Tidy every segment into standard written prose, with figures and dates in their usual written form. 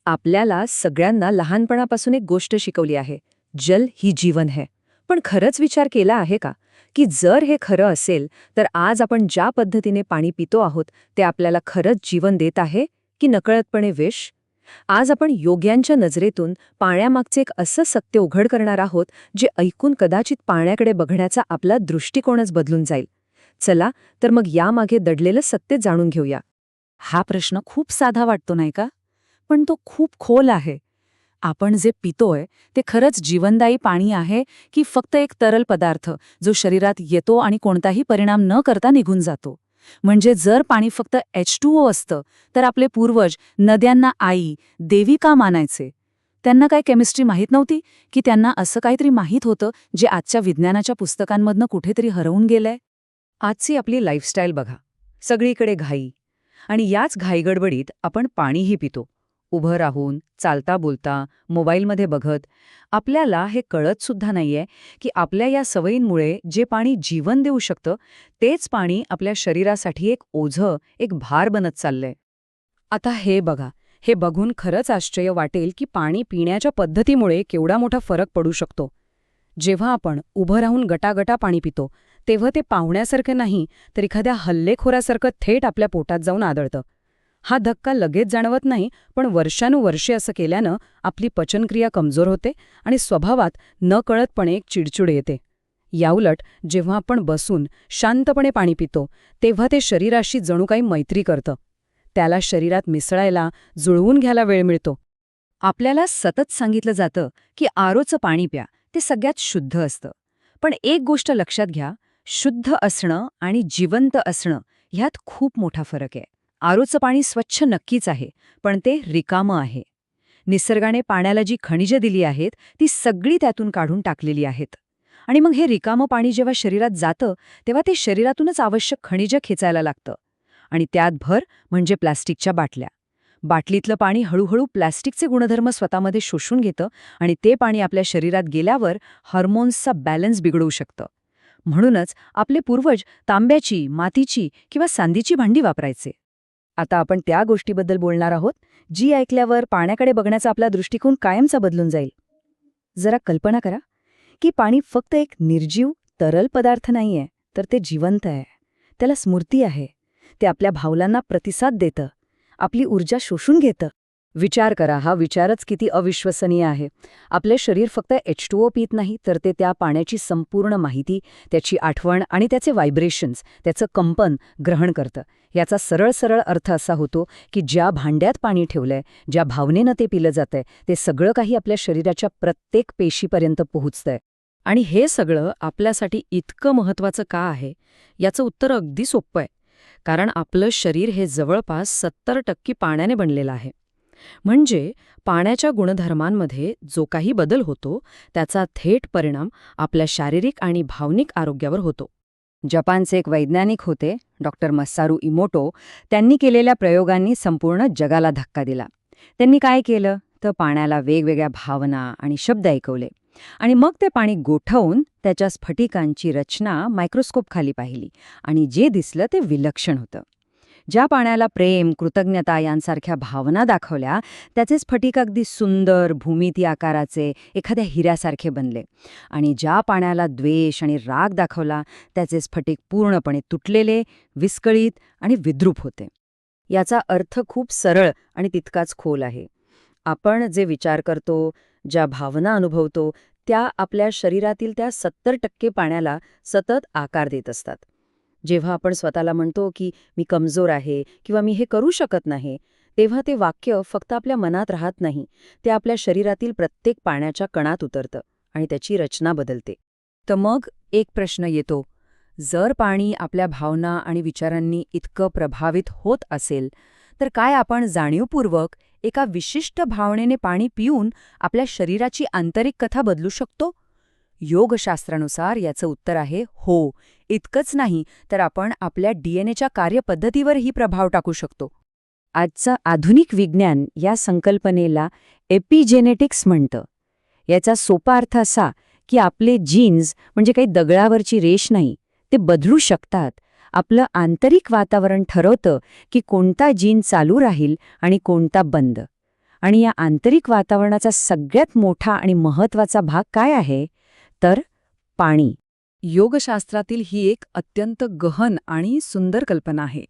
आपल्याला सगळ्यांना लहानपणापासून एक गोष्ट शिकवली आहे, जल ही जीवन है. पण खरंच विचार केला आहे का की जर हे खरं असेल तर आज आपण ज्या पद्धतीने पाणी पितो आहोत ते आपल्याला खरंच जीवन देत आहे की नकळतपणे विष? आज आपण योग्यांच्या नजरेतून पाण्यामागचे एक असं सत्य उघड करणार आहोत जे ऐकून कदाचित पाण्याकडे बघण्याचा आपला दृष्टिकोनच बदलून जाईल. चला तर मग यामागे दडलेलं सत्य जाणून घेऊया. हा प्रश्न खूप साधा वाटतो नाही का? पण तो खूप खोल आहे. आपण जे पितोय ते खरंच जीवनदायी पाणी आहे की फक्त एक तरल पदार्थ जो शरीरात येतो आणि कोणताही परिणाम न करता निघून जातो? म्हणजे जर पाणी फक्त H2O असतं तर आपले पूर्वज नद्यांना आई, देवी का मानायचे? त्यांना काय केमिस्ट्री माहीत नव्हती की त्यांना असं काहीतरी माहीत होतं जे आजच्या विज्ञानाच्या पुस्तकांमधनं कुठेतरी हरवून गेलंय? आजची आपली लाईफस्टाईल बघा, सगळीकडे घाई, आणि याच घाईगडबडीत आपण पाणीही पितो. उभं राहून, चालता बोलता, मोबाईलमध्ये बघत. आपल्याला हे कळतसुद्धा नाहीये की आपल्या या सवयींमुळे जे पाणी जीवन देऊ शकतं तेच पाणी आपल्या शरीरासाठी एक ओझं, एक भार बनत चाललंय. आता हे बघा, हे बघून खरंच आश्चर्य वाटेल की पाणी पिण्याच्या पद्धतीमुळे केवढा मोठा फरक पडू शकतो. जेव्हा आपण उभं राहून गटागटा पाणी पितो तेव्हा ते पाहुण्यासारखं नाही तर एखाद्या हल्लेखोरासारखं थेट आपल्या पोटात जाऊन आदळतं. हा धक्का लगेच जाणवत नाही, पण वर्षानुवर्षे असं केल्यानं आपली पचनक्रिया कमजोर होते आणि स्वभावात नकळतपणे एक चिडचिड येते. याउलट जेव्हा आपण बसून शांतपणे पाणी पितो तेव्हा ते शरीराशी जणू काही मैत्री करतं. त्याला शरीरात मिसळायला, जुळवून घ्यायला वेळ मिळतो. आपल्याला सतत सांगितलं जातं की आरोचं पाणी प्या, ते सगळ्यात शुद्ध असतं. पण एक गोष्ट लक्षात घ्या, शुद्ध असणं आणि जिवंत असणं ह्यात खूप मोठा फरक आहे. आरोचं पाणी स्वच्छ नक्कीच आहे, पण ते रिकामं आहे. निसर्गाने पाण्याला जी खनिजं दिली आहेत ती सगळी त्यातून काढून टाकलेली आहेत. आणि मग हे रिकामं पाणी जेव्हा शरीरात जातं तेव्हा ते शरीरातूनच आवश्यक खनिजं खेचायला लागतं. आणि त्यात भर म्हणजे प्लास्टिकच्या बाटल्या. बाटलीतलं पाणी हळूहळू प्लास्टिकचे गुणधर्म स्वतःमध्ये शोषून घेतं आणि ते पाणी आपल्या शरीरात गेल्यावर हार्मोन्सचा बॅलन्स बिघडवू शकतं. म्हणूनच आपले पूर्वज तांब्याची, मातीची किंवा चांदीची भांडी वापरायचे. आता आपण त्या गोष्टीबद्दल बोलणार आहोत जी ऐकल्यावर पाण्याकडे बघण्याचा आपला दृष्टिकोन कायमचा बदलून जाईल. जरा कल्पना करा की पाणी फक्त एक निर्जीव, तरल पदार्थ नाहीये, तर ते जिवंत आहे. त्याला स्मृती आहे. ते आपल्या भावनांना प्रतिसाद देतं, आपली ऊर्जा शोषून घेतं. विचार करा, हा विचारच किती अविश्वसनीय आहे. आपले शरीर फक्त H2O पीत नाही, तर ते त्या पाण्याची संपूर्ण माहिती, त्याची आठवण आणि त्याचे व्हायब्रेशन्स, त्याचं कंपन ग्रहण करतं. याचा सरळ सरळ अर्थ असा होतो की ज्या भांड्यात पाणी ठेवलंय, ज्या भावनेनं ते पिलं जातंय, ते सगळं काही आपल्या शरीराच्या प्रत्येक पेशीपर्यंत पोहोचतंय. आणि हे सगळं आपल्यासाठी इतकं महत्त्वाचं का आहे याचं उत्तर अगदी सोपं आहे. कारण आपलं शरीर हे जवळपास 70% पाण्याने बनलेलं आहे. म्हणजे पाण्याच्या गुणधर्मांमध्ये जो काही बदल होतो त्याचा थेट परिणाम आपल्या शारीरिक आणि भावनिक आरोग्यावर होतो. जपानचे एक वैज्ञानिक होते, डॉक्टर मसारू इमोटो. त्यांनी केलेल्या प्रयोगांनी संपूर्ण जगाला धक्का दिला. त्यांनी काय केलं तर पाण्याला वेगवेगळ्या भावना आणि शब्द ऐकवले आणि मग ते पाणी गोठवून त्याच्या स्फटिकांची रचना मायक्रोस्कोपखाली पाहिली आणि जे दिसलं ते विलक्षण होतं. ज्या पाण्याला प्रेम, कृतज्ञता यांसारख्या भावना दाखवल्या त्याचे स्फटिक अगदी सुंदर, भूमिती आकाराचे, एखाद्या हिऱ्यासारखे बनले. आणि ज्या पाण्याला द्वेष आणि राग दाखवला त्याचे स्फटिक पूर्णपणे तुटलेले, विस्कळीत आणि विद्रूप होते. याचा अर्थ खूप सरळ आणि तितकाच खोल आहे. आपण जे विचार करतो, ज्या भावना अनुभवतो त्या आपल्या शरीरातील त्या 70% पाण्याला सतत आकार देत असतात. जेव्हा आपण स्वतःला म्हणतो की मी कमजोर आहे किंवा मी हे करू शकत नाही, तेव्हा ते वाक्य फक्त आपल्या मनात राहत नाही, ते आपल्या शरीरातील प्रत्येक पाण्याच्या कणात उतरतं आणि त्याची रचना बदलते. तर मग एक प्रश्न येतो, जर पाणी आपल्या भावना आणि विचारांनी इतकं प्रभावित होत असेल तर काय आपण जाणीवपूर्वक एका विशिष्ट भावनेने पाणी पिऊन आपल्या शरीराची आंतरिक कथा बदलू शकतो? योगशास्त्रानुसार याचं उत्तर आहे हो. इतकंच नाही तर आपण आपल्या DNAच्या कार्यपद्धतीवरही प्रभाव टाकू शकतो. आजचं आधुनिक विज्ञान या संकल्पनेला एपिजेनेटिक्स म्हणतं. याचा सोपा अर्थ असा की आपले जीन्स म्हणजे काही दगडावरची रेष नाही, ते बदलू शकतात. आपलं आंतरिक वातावरण ठरवतं की कोणता जीन चालू राहील आणि कोणता बंद. आणि या आंतरिक वातावरणाचा सगळ्यात मोठा आणि महत्त्वाचा भाग काय आहे तर पाणी. योगशास्त्रातील ही एक अत्यंत गहन आणि सुंदर कल्पना आहे.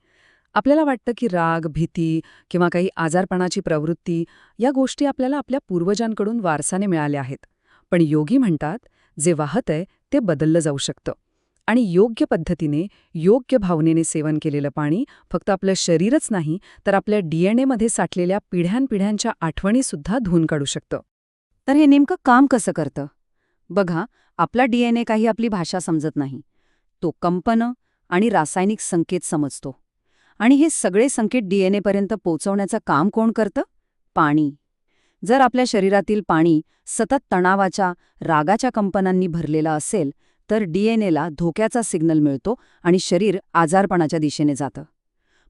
आपल्याला वाटतं की राग, भीती किंवा काही आजारपणाची प्रवृत्ती या गोष्टी आपल्याला आपल्या पूर्वजांकडून वारसाने मिळाल्या आहेत. पण योगी म्हणतात, जे वाहतंय ते बदललं जाऊ शकतं. आणि योग्य पद्धतीने, योग्य भावनेने सेवन केलेलं पाणी फक्त आपलं शरीरच नाही, तर आपल्या DNA मध्ये साठलेल्या पिढ्यानपिढ्यांच्या आठवणीसुद्धा धुवून काढू शकतं. तर हे नेमकं काम कसं करतं? बघा, आपला DNA काही आपली भाषा समजत नाही. तो कंपनं आणि रासायनिक संकेत समजतो. आणि हे सगळे संकेत DNA पर्यंत पोहोचवण्याचं काम कोण करतं? पाणी. जर आपल्या शरीरातील पाणी सतत तणावाच्या, रागाच्या कंपनांनी भरलेलं असेल, तर DNAला धोक्याचा सिग्नल मिळतो आणि शरीर आजारपणाच्या दिशेने जातं.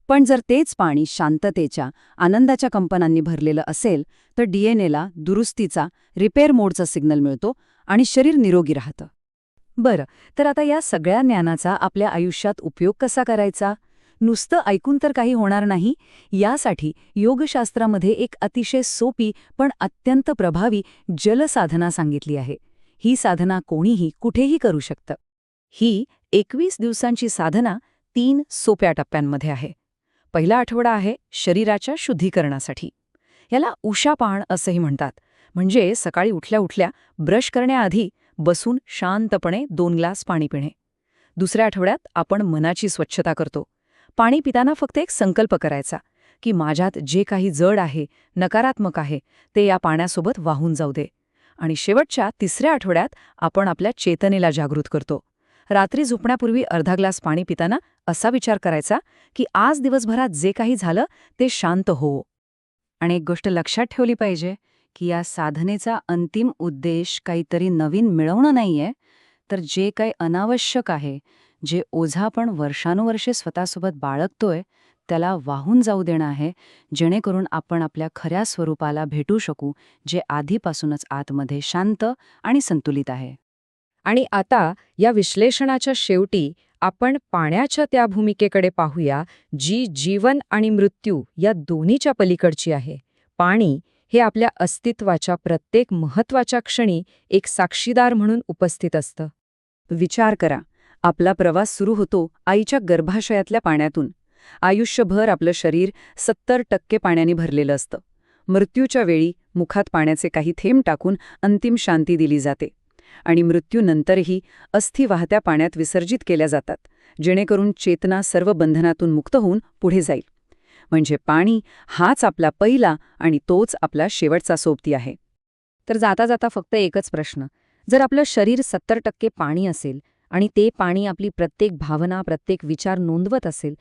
पण जर तेच पाणी शांततेच्या, आनंदाच्या कंपनांनी भरलेलं असेल, तर DNAला दुरुस्तीचा, रिपेअर मोडचा सिग्नल मिळतो आणि शरीर निरोगी राहतं. बरं, तर आता या सगळ्या ज्ञानाचा आपल्या आयुष्यात उपयोग कसा करायचा? नुसतं ऐकून तर काही होणार नाही. यासाठी योगशास्त्रामध्ये एक अतिशय सोपी पण अत्यंत प्रभावी जलसाधना सांगितली आहे. ही साधना कोणीही कुठेही करू शकतं. ही 21 दिवसांची साधना 3 सोप्या टप्प्यांमध्ये आहे. पहिला आठवडा आहे शरीराच्या शुद्धीकरणासाठी. याला उषापान असंही म्हणतात. म्हणजे सकाळी उठल्या उठल्या ब्रश करण्याआधी बसून शांतपणे 2 ग्लास पाणी पिणे. दुसऱ्या आठवड्यात आपण मनाची स्वच्छता करतो. पाणी पिताना फक्त एक संकल्प करायचा की माझ्यात जे काही जड आहे, नकारात्मक आहे, ते या पाण्यासोबत वाहून जाऊ दे. आणि शेवटच्या 3ऱ्या आठवड्यात आपण आपल्या चेतनेला जागृत करतो. रात्री झोपण्यापूर्वी अर्धा ग्लास पाणी पिताना असा विचार करायचा की आज दिवसभरात जे काही झालं ते शांत हो. आणि एक गोष्ट लक्षात ठेवली पाहिजे की या साधनेचा अंतिम उद्देश काहीतरी नवीन मिळवणं नाहीये, तर जे काही अनावश्यक आहे, जे ओझा आपण वर्षानुवर्षे स्वतःसोबत बाळगतोय, त्याला वाहून जाऊ देणं आहे, जेणेकरून आपण आपल्या खऱ्या स्वरूपाला भेटू शकू, जे आधीपासूनच आतमध्ये शांत आणि संतुलित आहे. आणि आता या विश्लेषणाच्या शेवटी आपण पाण्याच्या त्या भूमिकेकडे पाहूया, जी जीवन आणि मृत्यू या दोन्हीच्या पलीकडची आहे. पाणी हे आपल्या अस्तित्वाच्या प्रत्येक महत्त्वाच्या क्षणी एक साक्षीदार म्हणून उपस्थित असतं. विचार करा, आपला प्रवास सुरू होतो आईच्या गर्भाशयातल्या पाण्यातून. आयुष्यभर आपलं शरीर 70% पाण्याने भरलेलं असतं. मृत्यूच्या वेळी मुखात पाण्याचे काही थेंब टाकून अंतिम शांती दिली जाते. आणि मृत्यूनंतरही अस्थी वाहत्या पाण्यात विसर्जित केल्या जातात, जेणेकरून चेतना सर्व बंधनातून मुक्त होऊन पुढे जाईल. म्हणजे पाणी हाच आपला पहिला आणि तोच आपला शेवटचा सोबती आहे. तर जाता जाता फक्त एकच प्रश्न. जर आपलं शरीर 70% पाणी असेल आणि ते पाणी आपली प्रत्येक भावना, प्रत्येक विचार नोंदवत असेल,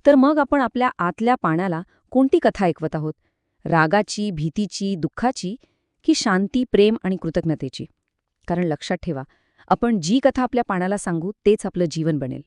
तर मग आपण आपल्या आतल्या पाण्याला कोणती कथा ऐकवत आहोत? रागाची, भीतीची, दुःखाची, की शांती, प्रेम आणि कृतज्ञतेची? कारण लक्षात ठेवा, आपण जी कथा आपल्या पाण्याला सांगू तेच आपलं जीवन बनेल.